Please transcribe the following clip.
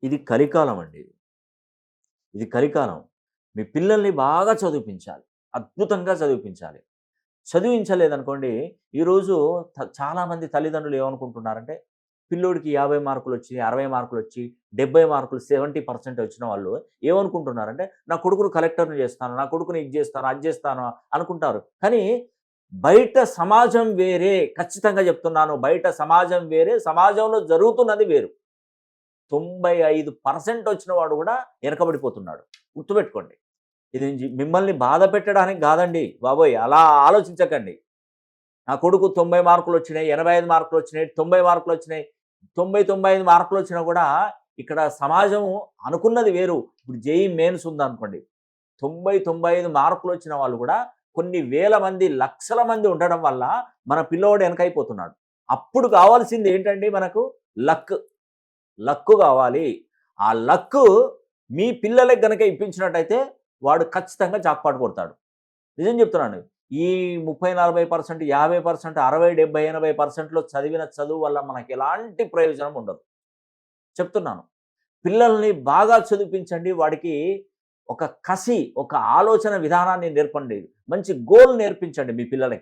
ఇది కలికాలం అండి. ఇది కలికాలం. మీ పిల్లల్ని బాగా చదివిపించాలి. అద్భుతంగా చదివిపించాలి. చదివించలేదనుకోండి, ఈరోజు చాలామంది తల్లిదండ్రులు ఏమనుకుంటున్నారంటే, పిల్లోడికి 50 మార్కులొచ్చినియి, 60 మార్కులొచ్చి, 70 మార్కులు 70% వచ్చిన వాళ్ళు ఏమనుకుంటున్నారంటే, నా కొడుకుని కలెక్టర్‌ని చేస్తాను, నా కొడుకుని ఇది చేస్తాను, అది చేస్తాను అనుకుంటారు. కానీ బయట సమాజం వేరే. ఖచ్చితంగా చెప్తున్నాను. బయట సమాజం వేరే, సమాజంలో జరుగుతున్నది వేరు. 95% వచ్చిన వాడు కూడా వెనకబడిపోతున్నాడు. గుర్తుపెట్టుకోండి. ఇది మిమ్మల్ని బాధ పెట్టడానికి కాదండి బాబోయ్! అలా ఆలోచించకండి. నా కొడుకు 90 మార్కులొచ్చినాయి, 85 మార్కులొచ్చినాయి, 90 మార్కులొచ్చినాయి. 90, 95 మార్కులొచ్చినా కూడా ఇక్కడ సమాజం అనుకున్నది వేరు. ఇప్పుడు జేఈఈ మెయిన్స్ ఉందనుకోండి. 90, 95 మార్కులొచ్చిన వాళ్ళు కూడా కొన్ని వేల మంది, లక్షల మంది ఉండడం వల్ల మన పిల్లోడు వెనకైపోతున్నాడు. అప్పుడు కావాల్సింది ఏంటండి మనకు? లక్. లక్కు కావాలి. ఆ లక్కు మీ పిల్లలకి గనక ఇప్పించినట్టయితే వాడు ఖచ్చితంగా జాక్‌పాట్ కొడతాడు. నిజం చెప్తున్నాను. ఈ 30, 40%, 50%, 60, 70, 80%లో చదివిన చదువు వల్ల మనకెలాంటి ప్రయోజనం ఉండదు. చెప్తున్నాను. పిల్లల్ని బాగా చదివిపించండి. వాడికి ఒక కసి, ఒక ఆలోచన విధానాన్ని నేర్పండి. మంచి గోల్ నేర్పించండి మీ పిల్లలకి.